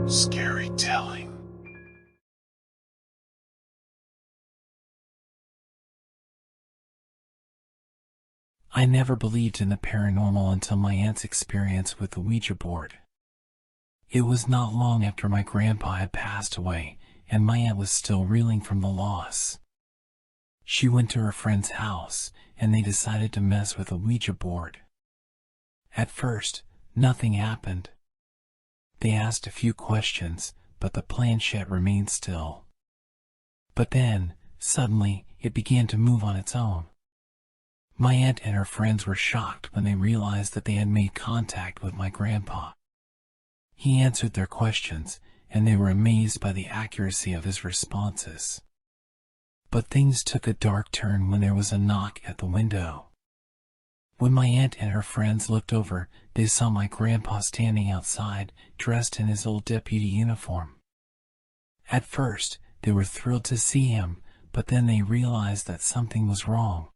Scary telling. I never believed in the paranormal until my aunt's experience with the Ouija board. It was not long after my grandpa had passed away, and my aunt was still reeling from the loss. She went to her friend's house, and they decided to mess with the Ouija board. At first, nothing happened. They asked a few questions, but the planchette remained still. But then, suddenly, it began to move on its own. My aunt and her friends were shocked when they realized that they had made contact with my grandpa. He answered their questions, and they were amazed by the accuracy of his responses. But things took a dark turn when there was a knock at the window. When my aunt and her friends looked over, they saw my grandpa standing outside, dressed in his old deputy uniform. At first, they were thrilled to see him, but then they realized that something was wrong.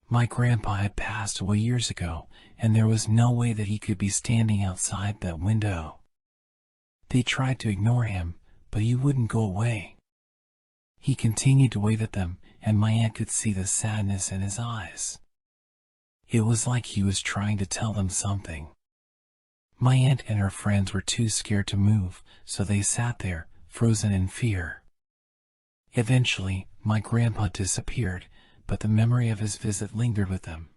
My grandpa had passed away years ago, and there was no way that he could be standing outside that window. They tried to ignore him, but he wouldn't go away. He continued to wave at them, and my aunt could see the sadness in his eyes. It was like he was trying to tell them something. My aunt and her friends were too scared to move, so they sat there, frozen in fear. Eventually, my grandpa disappeared, but the memory of his visit lingered with them.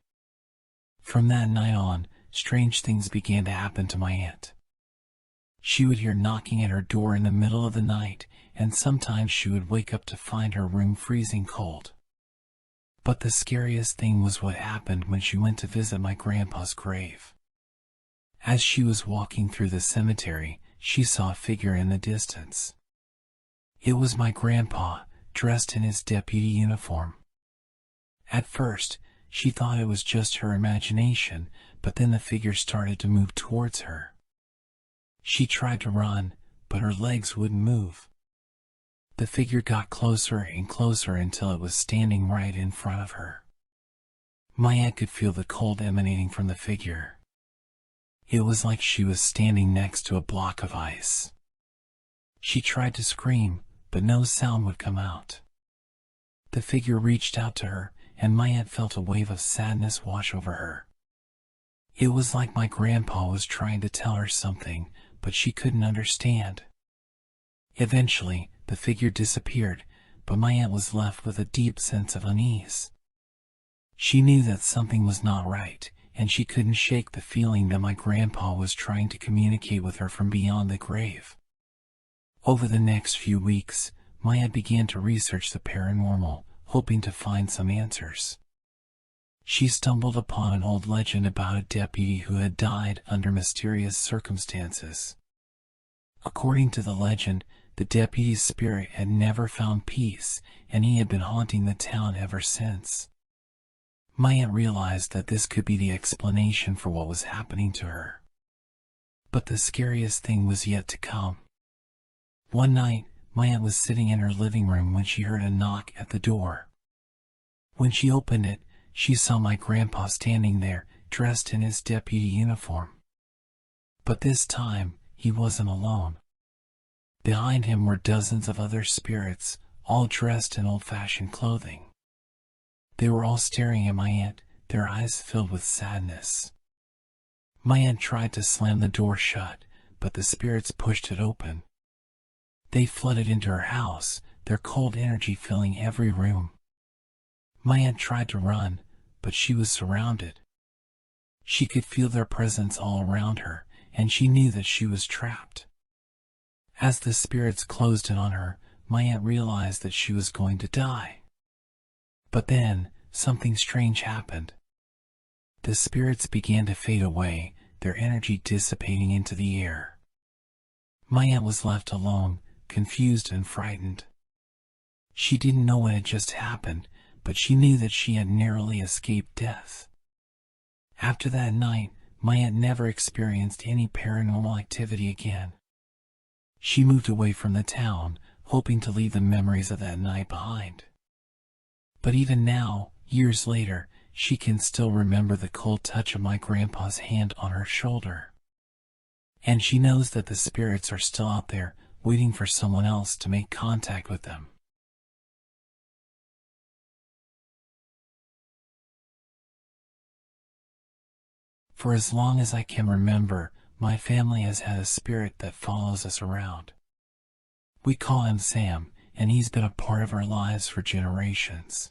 From that night on, strange things began to happen to my aunt. She would hear knocking at her door in the middle of the night, and sometimes she would wake up to find her room freezing cold. But the scariest thing was what happened when she went to visit my grandpa's grave. As she was walking through the cemetery, she saw a figure in the distance. It was my grandpa, dressed in his deputy uniform. At first, she thought it was just her imagination, but then the figure started to move towards her. She tried to run, but her legs wouldn't move. The figure got closer and closer until it was standing right in front of her. My aunt could feel the cold emanating from the figure. It was like she was standing next to a block of ice. She tried to scream, but no sound would come out. The figure reached out to her, and my aunt felt a wave of sadness wash over her. It was like my grandpa was trying to tell her something, but she couldn't understand. Eventually, the figure disappeared, but my aunt was left with a deep sense of unease. She knew that something was not right, and she couldn't shake the feeling that my grandpa was trying to communicate with her from beyond the grave. Over the next few weeks, my aunt began to research the paranormal, hoping to find some answers. She stumbled upon an old legend about a deputy who had died under mysterious circumstances. According to the legend, the deputy's spirit had never found peace, and he had been haunting the town ever since. My aunt realized that this could be the explanation for what was happening to her. But the scariest thing was yet to come. One night, my aunt was sitting in her living room when she heard a knock at the door. When she opened it, she saw my grandpa standing there, dressed in his deputy uniform. But this time, he wasn't alone. Behind him were dozens of other spirits, all dressed in old-fashioned clothing. They were all staring at my aunt, their eyes filled with sadness. My aunt tried to slam the door shut, but the spirits pushed it open. They flooded into her house, their cold energy filling every room. My aunt tried to run, but she was surrounded. She could feel their presence all around her, and she knew that she was trapped. As the spirits closed in on her, my aunt realized that she was going to die. But then, something strange happened. The spirits began to fade away, their energy dissipating into the air. My aunt was left alone, confused and frightened. She didn't know what had just happened, but she knew that she had narrowly escaped death. After that night, my aunt never experienced any paranormal activity again. She moved away from the town, hoping to leave the memories of that night behind. But even now, years later, she can still remember the cold touch of my grandpa's hand on her shoulder. And she knows that the spirits are still out there, waiting for someone else to make contact with them. For as long as I can remember, my family has had a spirit that follows us around. We call him Sam, and he's been a part of our lives for generations.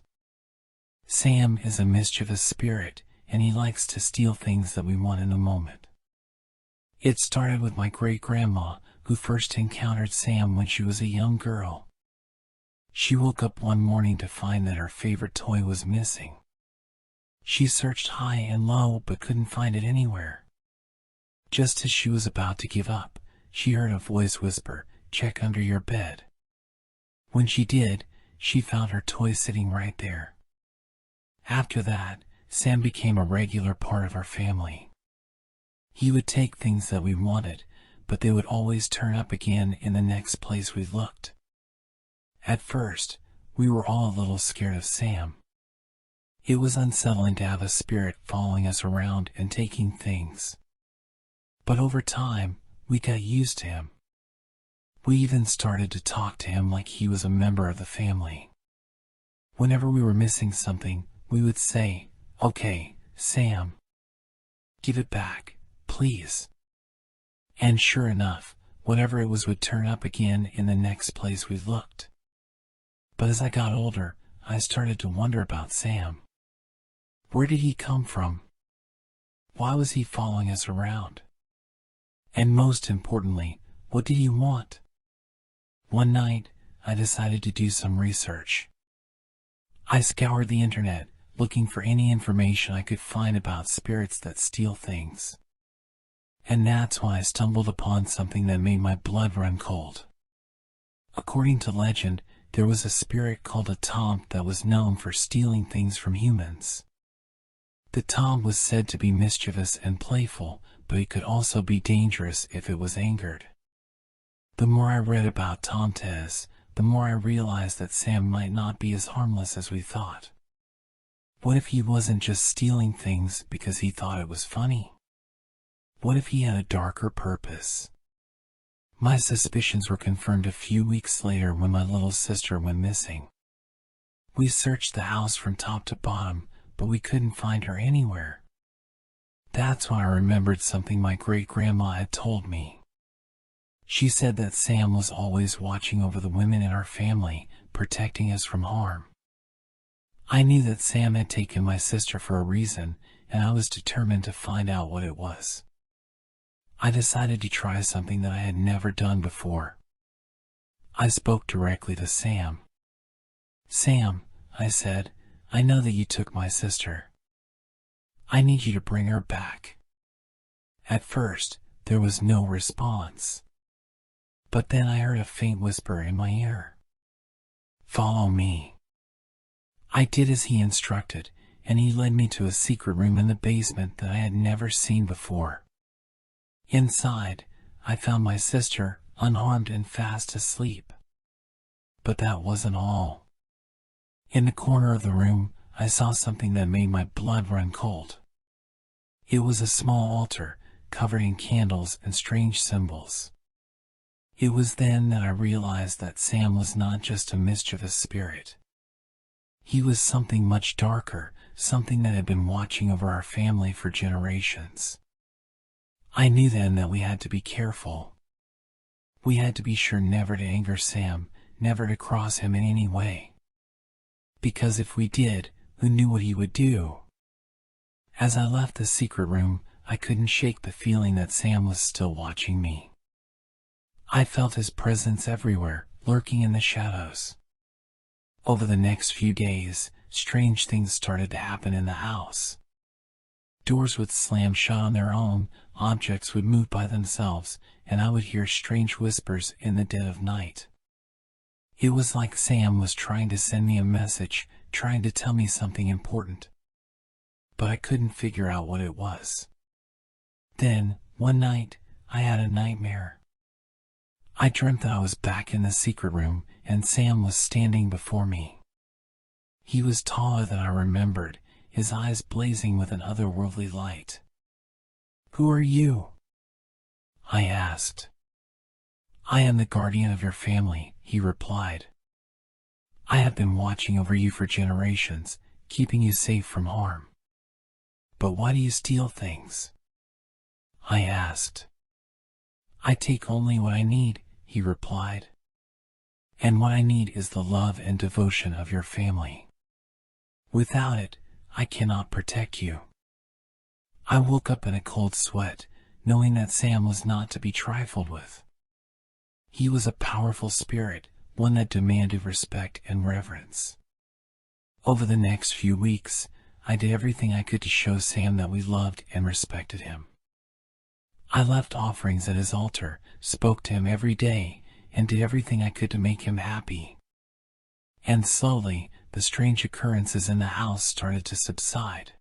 Sam is a mischievous spirit, and he likes to steal things that we want in a moment. It started with my great-grandma, who first encountered Sam when she was a young girl. She woke up one morning to find that her favorite toy was missing. She searched high and low but couldn't find it anywhere. Just as she was about to give up, she heard a voice whisper, "Check under your bed." When she did, she found her toy sitting right there. After that, Sam became a regular part of our family. He would take things that we wanted, but they would always turn up again in the next place we looked. At first, we were all a little scared of Sam. It was unsettling to have a spirit following us around and taking things. But over time, we got used to him. We even started to talk to him like he was a member of the family. Whenever we were missing something, we would say, "Okay, Sam, give it back, please." And sure enough, whatever it was would turn up again in the next place we looked. But as I got older, I started to wonder about Sam. Where did he come from? Why was he following us around? And most importantly, what did he want? One night, I decided to do some research. I scoured the internet, looking for any information I could find about spirits that steal things. And that's when I stumbled upon something that made my blood run cold. According to legend, there was a spirit called a Tomb that was known for stealing things from humans. The Tomb was said to be mischievous and playful, but it could also be dangerous if it was angered. The more I read about Tomtes, the more I realized that Sam might not be as harmless as we thought. What if he wasn't just stealing things because he thought it was funny? What if he had a darker purpose? My suspicions were confirmed a few weeks later when my little sister went missing. We searched the house from top to bottom, but we couldn't find her anywhere. That's when I remembered something my great-grandma had told me. She said that Sam was always watching over the women in our family, protecting us from harm. I knew that Sam had taken my sister for a reason, and I was determined to find out what it was. I decided to try something that I had never done before. I spoke directly to Sam. "Sam," I said, "I know that you took my sister. I need you to bring her back." At first, there was no response. But then I heard a faint whisper in my ear. "Follow me." I did as he instructed, and he led me to a secret room in the basement that I had never seen before. Inside, I found my sister, unharmed and fast asleep. But that wasn't all. In the corner of the room, I saw something that made my blood run cold. It was a small altar, covered in candles and strange symbols. It was then that I realized that Sam was not just a mischievous spirit. He was something much darker, something that had been watching over our family for generations. I knew then that we had to be careful. We had to be sure never to anger Sam, never to cross him in any way. Because if we did, who knew what he would do? As I left the secret room, I couldn't shake the feeling that Sam was still watching me. I felt his presence everywhere, lurking in the shadows. Over the next few days, strange things started to happen in the house. Doors would slam shut on their own, objects would move by themselves, and I would hear strange whispers in the dead of night. It was like Sam was trying to send me a message, trying to tell me something important. But I couldn't figure out what it was. Then, one night, I had a nightmare. I dreamt that I was back in the secret room, and Sam was standing before me. He was taller than I remembered, his eyes blazing with an otherworldly light. "Who are you?" I I asked. I am the guardian of your family, he replied. I have been watching over you for generations, keeping you safe from harm. But why do you steal things? I asked. I take only what I need, he replied. And what I need is the love and devotion of your family. Without it, I cannot protect you. I woke up in a cold sweat, knowing that Sam was not to be trifled with. He was a powerful spirit, one that demanded respect and reverence. Over the next few weeks, I did everything I could to show Sam that we loved and respected him. I left offerings at his altar, spoke to him every day, and did everything I could to make him happy. And slowly, the strange occurrences in the house started to subside.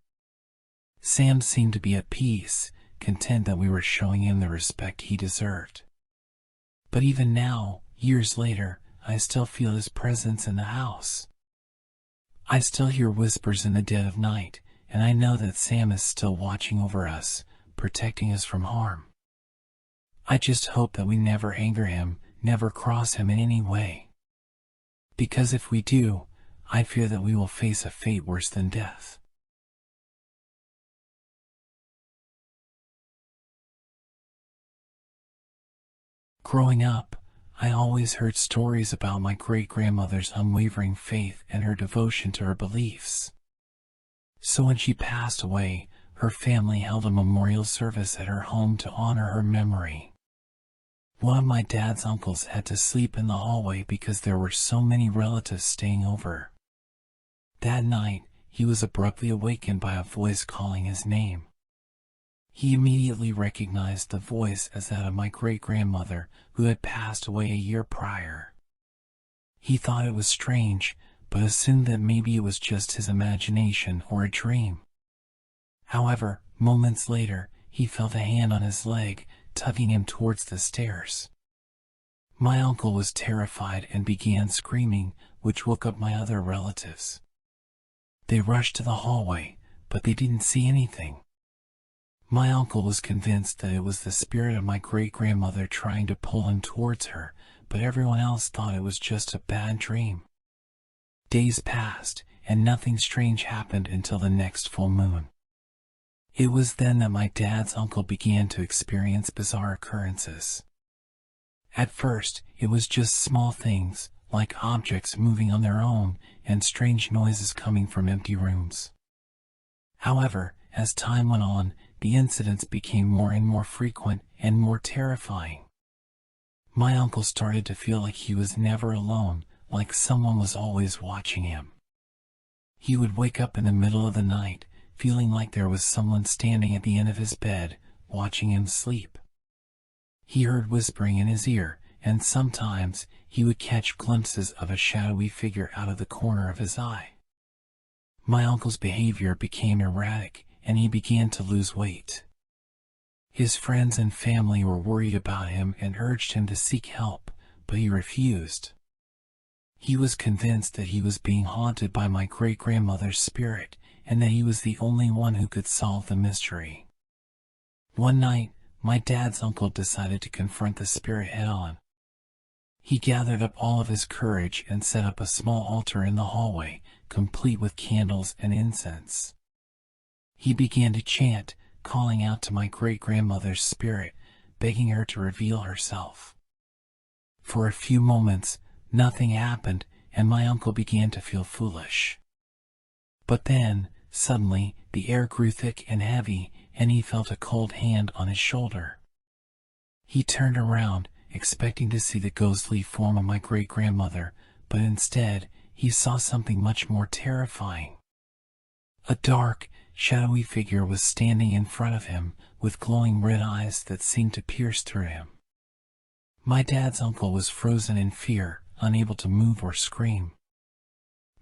Sam seemed to be at peace, content that we were showing him the respect he deserved. But even now, years later, I still feel his presence in the house. I still hear whispers in the dead of night, and I know that Sam is still watching over us, protecting us from harm. I just hope that we never anger him, never cross him in any way. Because if we do, I fear that we will face a fate worse than death. Growing up, I always heard stories about my great-grandmother's unwavering faith and her devotion to her beliefs. So when she passed away, her family held a memorial service at her home to honor her memory. One of my dad's uncles had to sleep in the hallway because there were so many relatives staying over. That night, he was abruptly awakened by a voice calling his name. He immediately recognized the voice as that of my great-grandmother, who had passed away a year prior. He thought it was strange, but assumed that maybe it was just his imagination or a dream. However, moments later, he felt a hand on his leg, tugging him towards the stairs. My uncle was terrified and began screaming, which woke up my other relatives. They rushed to the hallway, but they didn't see anything. My uncle was convinced that it was the spirit of my great-grandmother trying to pull him towards her, but everyone else thought it was just a bad dream. Days passed, and nothing strange happened until the next full moon. It was then that my dad's uncle began to experience bizarre occurrences. At first, it was just small things, like objects moving on their own and strange noises coming from empty rooms. However, as time went on, the incidents became more and more frequent and more terrifying. My uncle started to feel like he was never alone, like someone was always watching him. He would wake up in the middle of the night, feeling like there was someone standing at the end of his bed, watching him sleep. He heard whispering in his ear, and sometimes he would catch glimpses of a shadowy figure out of the corner of his eye. My uncle's behavior became erratic, and he began to lose weight. His friends and family were worried about him and urged him to seek help, but he refused. He was convinced that he was being haunted by my great-grandmother's spirit, and that he was the only one who could solve the mystery. One night, my dad's uncle decided to confront the spirit head-on. He gathered up all of his courage and set up a small altar in the hallway, complete with candles and incense. He began to chant, calling out to my great-grandmother's spirit, begging her to reveal herself. For a few moments, nothing happened, and my uncle began to feel foolish. But then, suddenly, the air grew thick and heavy, and he felt a cold hand on his shoulder. He turned around, expecting to see the ghostly form of my great-grandmother, but instead, he saw something much more terrifying. A dark, shadowy figure was standing in front of him, with glowing red eyes that seemed to pierce through him. My dad's uncle was frozen in fear, unable to move or scream.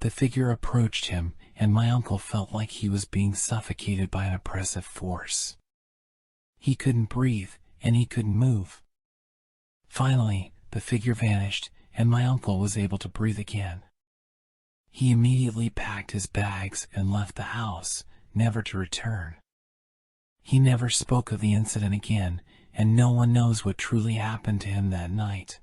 The figure approached him, and my uncle felt like he was being suffocated by an oppressive force. He couldn't breathe, and he couldn't move. Finally, the figure vanished, and my uncle was able to breathe again. He immediately packed his bags and left the house, never to return. He never spoke of the incident again, and no one knows what truly happened to him that night.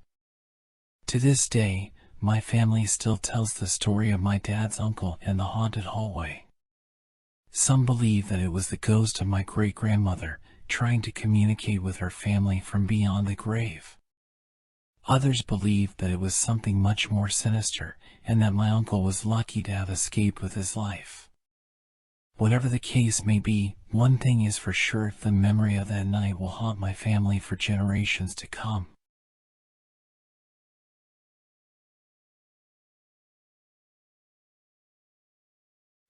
To this day, my family still tells the story of my dad's uncle and the haunted hallway. Some believe that it was the ghost of my great-grandmother trying to communicate with her family from beyond the grave. Others believe that it was something much more sinister and that my uncle was lucky to have escaped with his life. Whatever the case may be, one thing is for sure: the memory of that night will haunt my family for generations to come.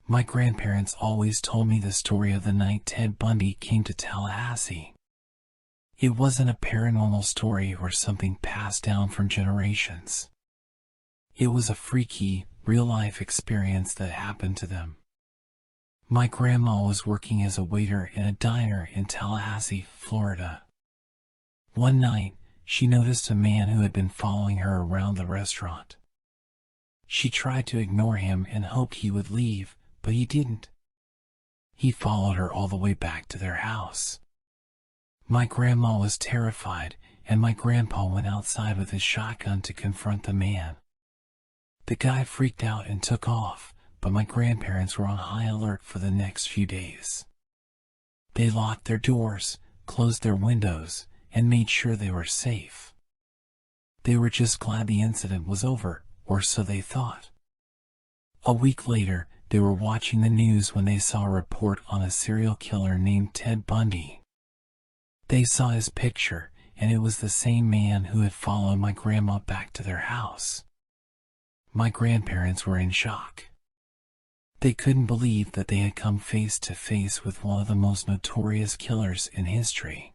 My grandparents always told me the story of the night Ted Bundy came to Tallahassee. It wasn't a paranormal story or something passed down from generations. It was a freaky, real-life experience that happened to them. My grandma was working as a waiter in a diner in Tallahassee, Florida. One night, she noticed a man who had been following her around the restaurant. She tried to ignore him and hoped he would leave, but he didn't. He followed her all the way back to their house. My grandma was terrified, and my grandpa went outside with his shotgun to confront the man. The guy freaked out and took off, but my grandparents were on high alert for the next few days. They locked their doors, closed their windows, and made sure they were safe. They were just glad the incident was over, or so they thought. A week later, they were watching the news when they saw a report on a serial killer named Ted Bundy. They saw his picture, and it was the same man who had followed my grandma back to their house. My grandparents were in shock. They couldn't believe that they had come face to face with one of the most notorious killers in history.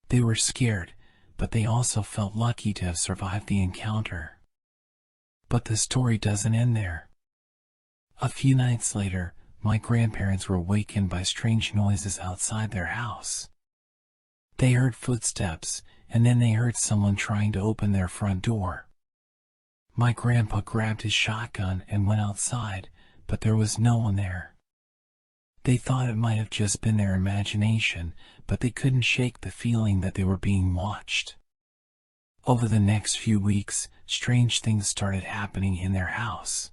They were scared, but they also felt lucky to have survived the encounter. But the story doesn't end there. A few nights later, my grandparents were awakened by strange noises outside their house. They heard footsteps, and then they heard someone trying to open their front door. My grandpa grabbed his shotgun and went outside, but there was no one there. They thought it might have just been their imagination, but they couldn't shake the feeling that they were being watched. Over the next few weeks, strange things started happening in their house.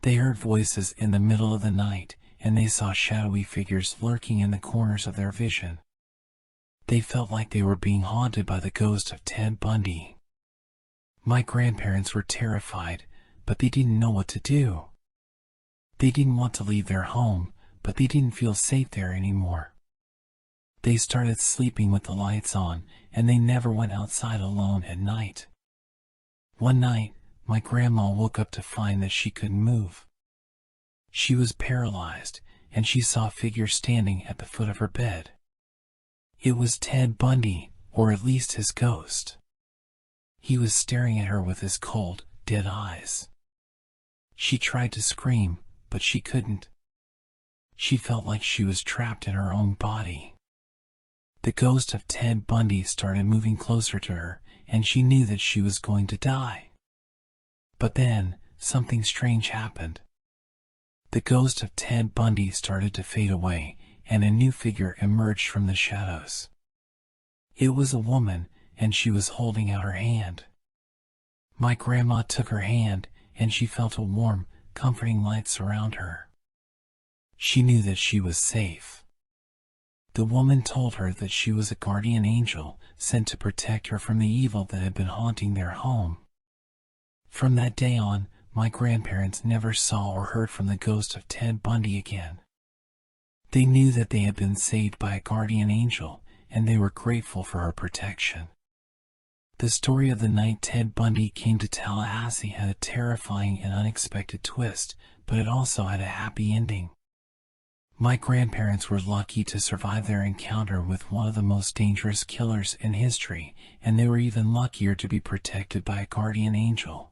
They heard voices in the middle of the night, and they saw shadowy figures lurking in the corners of their vision. They felt like they were being haunted by the ghost of Ted Bundy. My grandparents were terrified, but they didn't know what to do. They didn't want to leave their home, but they didn't feel safe there anymore. They started sleeping with the lights on, and they never went outside alone at night. One night, my grandma woke up to find that she couldn't move. She was paralyzed, and she saw a figure standing at the foot of her bed. It was Ted Bundy, or at least his ghost. He was staring at her with his cold, dead eyes. She tried to scream, but she couldn't. She felt like she was trapped in her own body. The ghost of Ted Bundy started moving closer to her, and she knew that she was going to die. But then, something strange happened. The ghost of Ted Bundy started to fade away, and a new figure emerged from the shadows. It was a woman, and she was holding out her hand. My grandma took her hand, and she felt a warm, comforting light surround her. She knew that she was safe. The woman told her that she was a guardian angel, sent to protect her from the evil that had been haunting their home. From that day on, my grandparents never saw or heard from the ghost of Ted Bundy again. They knew that they had been saved by a guardian angel, and they were grateful for her protection. The story of the night Ted Bundy came to Tallahassee had a terrifying and unexpected twist, but it also had a happy ending. My grandparents were lucky to survive their encounter with one of the most dangerous killers in history, and they were even luckier to be protected by a guardian angel.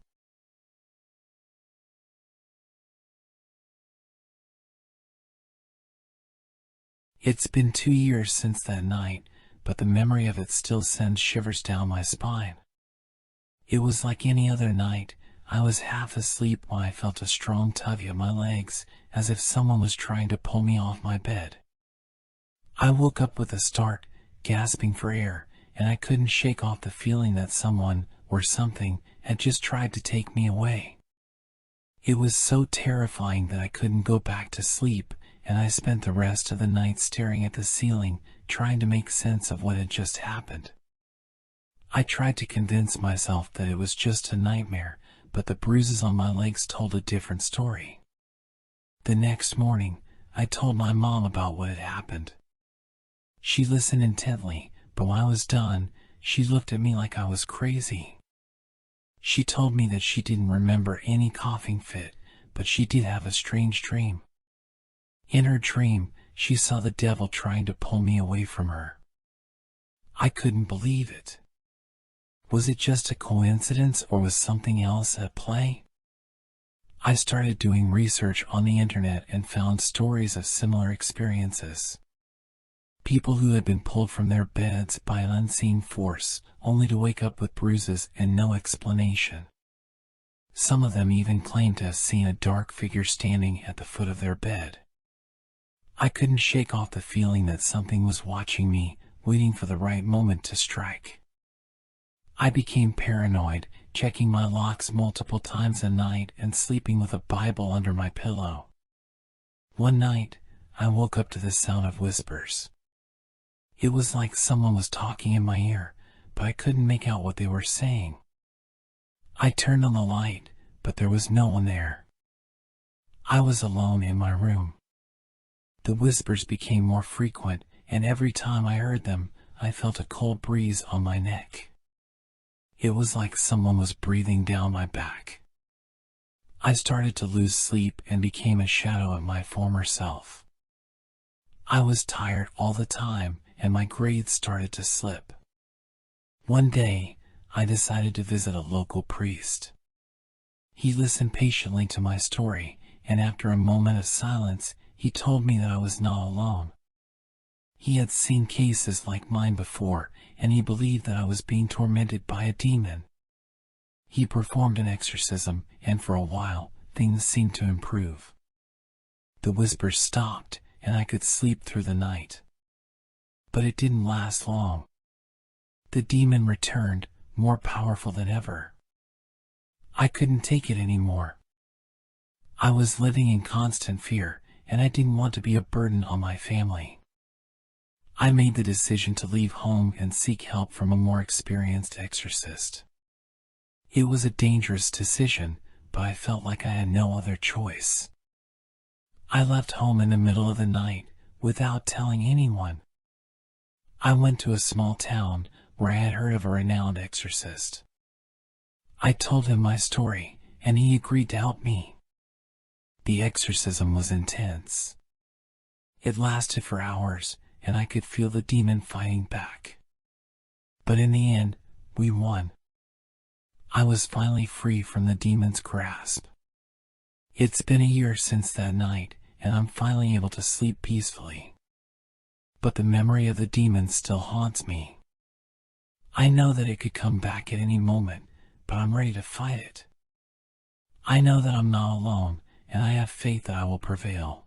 It's been 2 years since that night, but the memory of it still sends shivers down my spine. It was like any other night. I was half asleep when I felt a strong tug at my legs, as if someone was trying to pull me off my bed. I woke up with a start, gasping for air, and I couldn't shake off the feeling that someone, or something, had just tried to take me away. It was so terrifying that I couldn't go back to sleep, and I spent the rest of the night staring at the ceiling, trying to make sense of what had just happened. I tried to convince myself that it was just a nightmare, but the bruises on my legs told a different story. The next morning, I told my mom about what had happened. She listened intently, but when I was done, she looked at me like I was crazy. She told me that she didn't remember any coughing fit, but she did have a strange dream. In her dream, she saw the devil trying to pull me away from her. I couldn't believe it. Was it just a coincidence, or was something else at play? I started doing research on the internet and found stories of similar experiences. People who had been pulled from their beds by an unseen force, only to wake up with bruises and no explanation. Some of them even claimed to have seen a dark figure standing at the foot of their bed. I couldn't shake off the feeling that something was watching me, waiting for the right moment to strike. I became paranoid, checking my locks multiple times a night and sleeping with a Bible under my pillow. One night, I woke up to the sound of whispers. It was like someone was talking in my ear, but I couldn't make out what they were saying. I turned on the light, but there was no one there. I was alone in my room. The whispers became more frequent, and every time I heard them, I felt a cold breeze on my neck. It was like someone was breathing down my back. I started to lose sleep and became a shadow of my former self. I was tired all the time, and my grades started to slip. One day, I decided to visit a local priest. He listened patiently to my story, and after a moment of silence, he told me that I was not alone. He had seen cases like mine before, and he believed that I was being tormented by a demon. He performed an exorcism, and for a while, things seemed to improve. The whispers stopped, and I could sleep through the night. But it didn't last long. The demon returned, more powerful than ever. I couldn't take it anymore. I was living in constant fear, and I didn't want to be a burden on my family. I made the decision to leave home and seek help from a more experienced exorcist. It was a dangerous decision, but I felt like I had no other choice. I left home in the middle of the night, without telling anyone. I went to a small town where I had heard of a renowned exorcist. I told him my story, and he agreed to help me. The exorcism was intense. It lasted for hours, and I could feel the demon fighting back. But in the end, we won. I was finally free from the demon's grasp. It's been a year since that night, and I'm finally able to sleep peacefully. But the memory of the demon still haunts me. I know that it could come back at any moment, but I'm ready to fight it. I know that I'm not alone, and I have faith that I will prevail.